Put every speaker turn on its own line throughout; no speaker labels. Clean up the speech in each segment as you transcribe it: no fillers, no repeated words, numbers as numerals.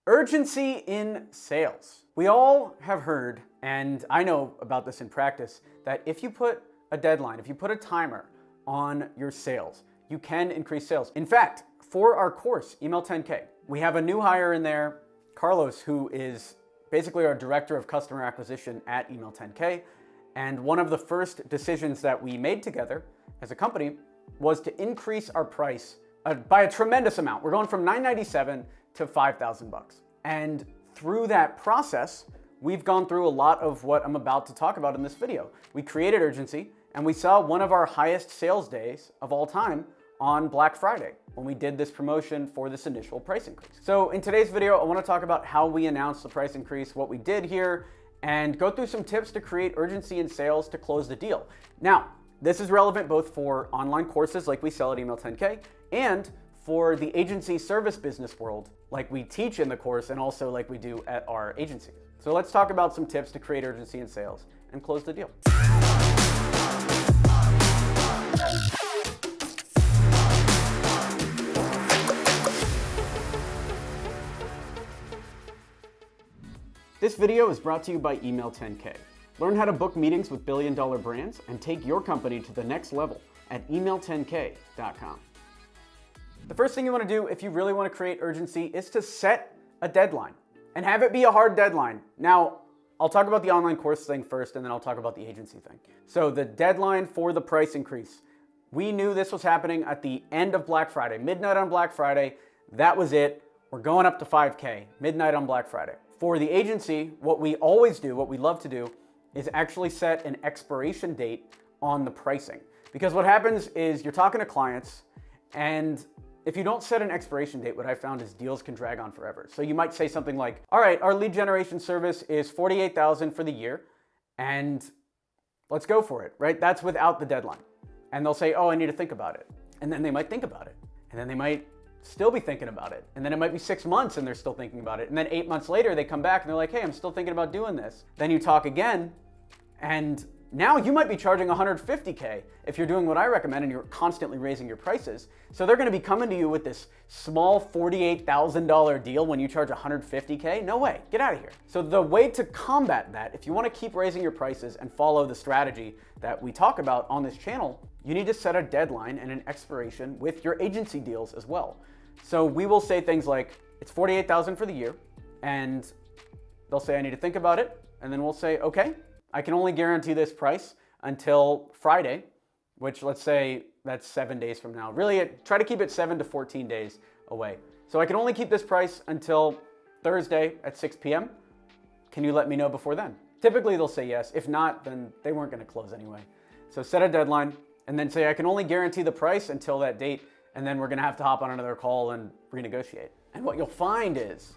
Urgency in sales. We all have heard, and I know about this in practice, that if you put a deadline, if you put a timer on your sales, you can increase sales. In fact, for our course, Email 10K, we have a new hire in there, Carlos, who is basically our director of customer acquisition at Email 10K. And one of the first decisions that we made together as a company was to increase our price by a tremendous amount. We're going from $997 to $5,000. And through that process, we've gone through a lot of what I'm about to talk about in this video. We created urgency, and we saw one of our highest sales days of all time on Black Friday when we did this promotion for this initial price increase. So in today's video, I want to talk about how we announced the price increase, what we did here, and go through some tips to create urgency in sales to close the deal. Now, this is relevant both for online courses like we sell at Email 10K and for the agency service business world like we teach in the course and also like we do at our agency. So let's talk about some tips to create urgency in sales and close the deal. This video is brought to you by Email 10K. Learn how to book meetings with billion-dollar brands and take your company to the next level at email10k.com. The first thing you want to do if you really want to create urgency is to set a deadline and have it be a hard deadline. Now, I'll talk about the online course thing first and then I'll talk about the agency thing. So the deadline for the price increase, we knew this was happening at the end of Black Friday, midnight on Black Friday. That was it. We're going up to 5K, midnight on Black Friday. For the agency, what we always do, what we love to do, is actually set an expiration date on the pricing. Because what happens is you're talking to clients, and if you don't set an expiration date, what I found is deals can drag on forever. So you might say something like, all right, our lead generation service is $48,000 for the year, and let's go for it, right? That's without the deadline. And they'll say, oh, I need to think about it. And then they might think about it. And then they might still be thinking about it. And then it might be 6 months and they're still thinking about it. And then 8 months later, they come back and they're like, hey, I'm still thinking about doing this. Then you talk again, and now you might be charging $150K if you're doing what I recommend and you're constantly raising your prices. So they're gonna be coming to you with this small $48,000 deal when you charge $150K? No way, get out of here. So the way to combat that, if you wanna keep raising your prices and follow the strategy that we talk about on this channel, you need to set a deadline and an expiration with your agency deals as well. So we will say things like, it's $48,000 for the year, and they'll say, I need to think about it. And then we'll say, okay, I can only guarantee this price until Friday, which let's say that's 7 days from now. Really, try to keep it 7 to 14 days away. So I can only keep this price until Thursday at 6 p.m. Can you let me know before then? Typically they'll say yes. If not, then they weren't gonna close anyway. So set a deadline and then say, I can only guarantee the price until that date, and then we're gonna have to hop on another call and renegotiate. And what you'll find is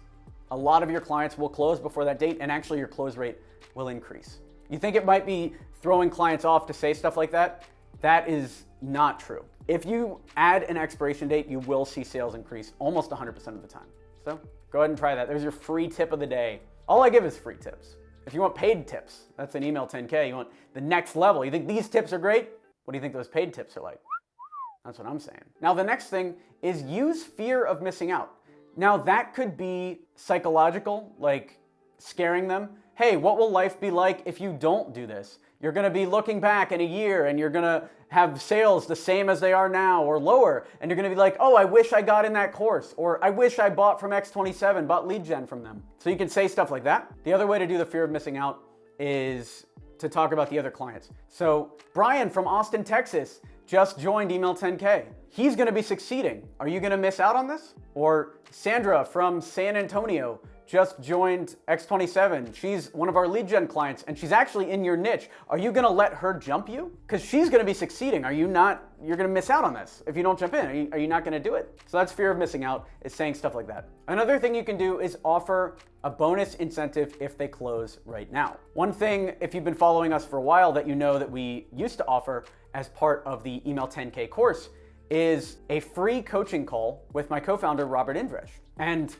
a lot of your clients will close before that date, and actually your close rate will increase. You think it might be throwing clients off to say stuff like that? That is not true. If you add an expiration date, you will see sales increase almost 100% of the time. So go ahead and try that. There's your free tip of the day. All I give is free tips. If you want paid tips, that's an Email 10K. You want the next level. You think these tips are great? What do you think those paid tips are like? That's what I'm saying. Now, the next thing is use fear of missing out. Now, that could be psychological, like scaring them. Hey, what will life be like if you don't do this? You're gonna be looking back in a year and you're gonna have sales the same as they are now or lower. And you're gonna be like, oh, I wish I got in that course. Or I wish I bought from X27, bought lead gen from them. So you can say stuff like that. The other way to do the fear of missing out is to talk about the other clients. So Brian from Austin, Texas just joined Email 10K. He's gonna be succeeding. Are you gonna miss out on this? Or Sandra from San Antonio just joined X27. She's one of our lead gen clients and she's actually in your niche. Are you gonna let her jump you? Because she's gonna be succeeding. Are you not? You're gonna miss out on this if you don't jump in. Are you not gonna do it? So that's fear of missing out, is saying stuff like that. Another thing you can do is offer a bonus incentive if they close right now. One thing, if you've been following us for a while, that you know that we used to offer as part of the Email 10K course is a free coaching call with my co-founder, Robert Indresh. And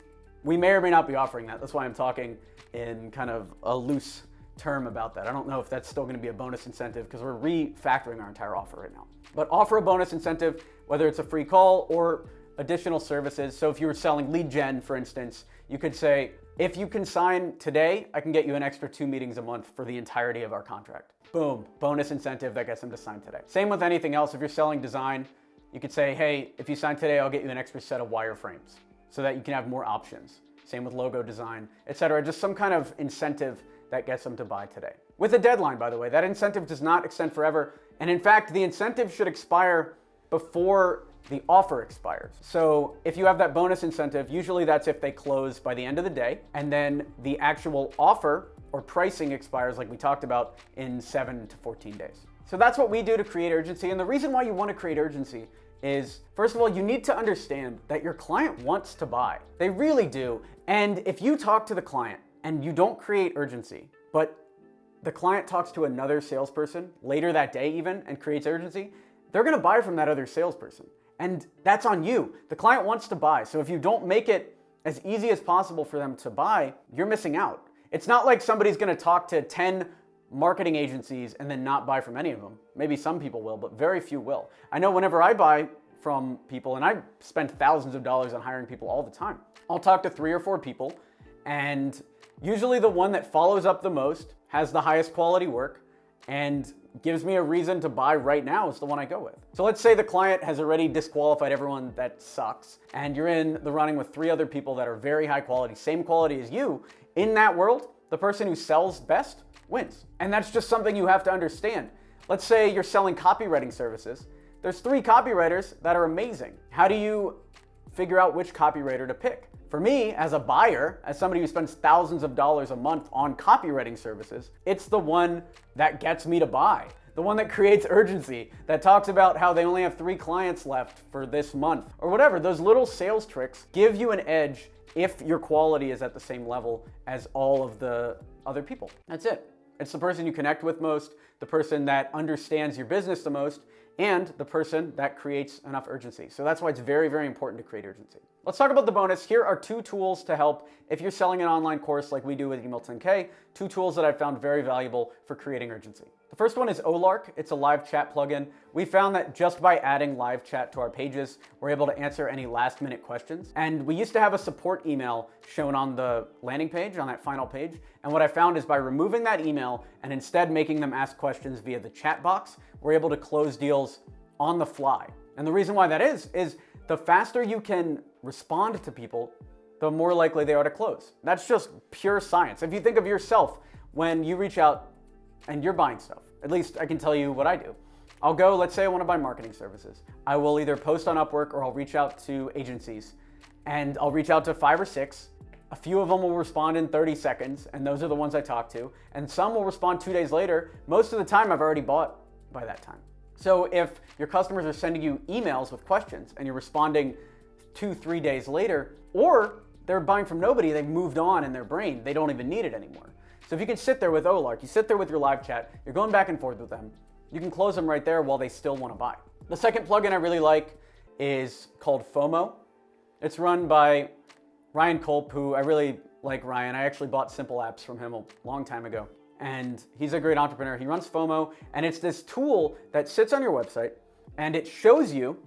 we may or may not be offering that. That's why I'm talking in kind of a loose term about that. I don't know if that's still gonna be a bonus incentive because we're refactoring our entire offer right now. But offer a bonus incentive, whether it's a free call or additional services. So if you were selling lead gen, for instance, You could say, if you can sign today, I can get you an extra 2 meetings a month for the entirety of our contract. Boom, bonus incentive that gets them to sign today. Same with anything else. If you're selling design, you could say, hey, if you sign today, I'll get you an extra set of wireframes so that you can have more options. Same with logo design, etc. Just some kind of incentive that gets them to buy today. With a deadline, by the way, that incentive does not extend forever. And in fact, the incentive should expire before the offer expires. So if you have that bonus incentive, usually that's if they close by the end of the day, and then the actual offer or pricing expires, like we talked about, in 7 to 14 days. So that's what we do to create urgency. And the reason why you want to create urgency is, first of all, you need to understand that your client wants to buy. They really do. And if you talk to the client and you don't create urgency, but the client talks to another salesperson later that day even and creates urgency, they're gonna buy from that other salesperson. And that's on you. The client wants to buy. So if you don't make it as easy as possible for them to buy, you're missing out. It's not like somebody's gonna talk to 10 marketing agencies and then not buy from any of them. Maybe some people will, but very few will. I know whenever I buy from people, and I spend thousands of dollars on hiring people all the time, I'll talk to 3 or 4 people, and usually the one that follows up the most, has the highest quality work, and gives me a reason to buy right now is the one I go with. So let's say the client has already disqualified everyone that sucks, and you're in the running with 3 other people that are very high quality, same quality as you. In that world, the person who sells best wins. And that's just something you have to understand. Let's say you're selling copywriting services. There's 3 copywriters that are amazing. How do you figure out which copywriter to pick? For me, as a buyer, as somebody who spends thousands of dollars a month on copywriting services, it's the one that gets me to buy. The one that creates urgency, that talks about how they only have 3 clients left for this month, or whatever. Those little sales tricks give you an edge if your quality is at the same level as all of the other people. That's it. It's the person you connect with most, the person that understands your business the most, and the person that creates enough urgency. So that's why it's very, very important to create urgency. Let's talk about the bonus. Here are 2 tools to help if you're selling an online course like we do with Email 10K, 2 tools that I've found very valuable for creating urgency. The first one is Olark. It's a live chat plugin. We found that just by adding live chat to our pages, we're able to answer any last-minute questions. And we used to have a support email shown on the landing page, on that final page. And what I found is by removing that email and instead making them ask questions via the chat box, we're able to close deals on the fly. And the reason why that is the faster you can respond to people, the more likely they are to close. That's just pure science. If you think of yourself when you reach out and you're buying stuff, at least I can tell you what I do. I'll go, let's say I want to buy marketing services. I will either post on Upwork or I'll reach out to agencies, and I'll reach out to 5 or 6. A few of them will respond in 30 seconds, and those are the ones I talk to. And some will respond 2 days later. Most of the time I've already bought by that time. So if your customers are sending you emails with questions and you're responding 2-3 days later, or they're buying from nobody, they've moved on in their brain, they don't even need it anymore. So if you can sit there with Olark, you sit there with your live chat, you're going back and forth with them, you can close them right there while they still want to buy. The second plugin I really like is called FOMO. It's run by Ryan Culp, who I really like Ryan. I actually bought Simple Apps from him a long time ago. And he's a great entrepreneur. He runs FOMO, and it's this tool that sits on your website and it shows you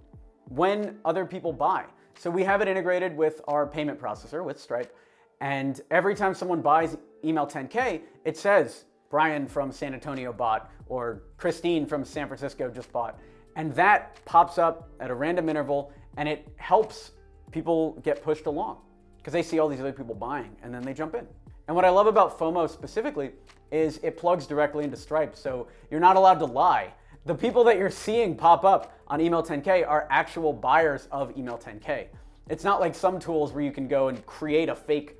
when other people buy. So we have it integrated with our payment processor with Stripe. And every time someone buys Email 10K, it says Brian from San Antonio bought, or Christine from San Francisco just bought. And that pops up at a random interval, and it helps people get pushed along because they see all these other people buying and then they jump in. And what I love about FOMO specifically is it plugs directly into Stripe. So you're not allowed to lie. The people that you're seeing pop up on Email 10K are actual buyers of Email 10K. It's not like some tools where you can go and create a fake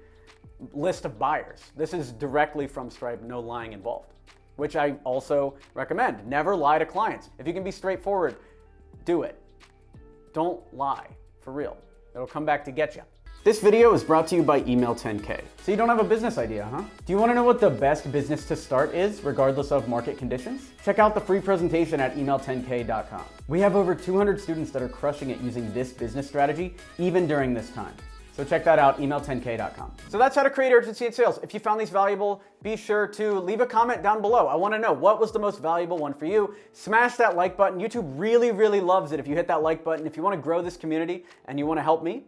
list of buyers. This is directly from Stripe, no lying involved, which I also recommend. Never lie to clients. If you can be straightforward, do it. Don't lie, for real. It'll come back to get you. This video is brought to you by Email 10K. So you don't have a business idea, huh? Do you want to know what the best business to start is, regardless of market conditions? Check out the free presentation at email10k.com. We have over 200 students that are crushing it using this business strategy, even during this time. So check that out, email10k.com. So that's how to create urgency in sales. If you found these valuable, be sure to leave a comment down below. I want to know, what was the most valuable one for you? Smash that like button. YouTube really, really loves it if you hit that like button. If you want to grow this community and you want to help me,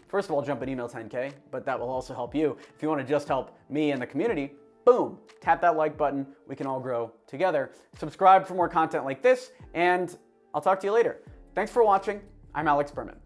first of all, jump at email10k, but that will also help you. If you want to just help me and the community, boom, tap that like button. We can all grow together. Subscribe for more content like this, and I'll talk to you later. Thanks for watching. I'm Alex Berman.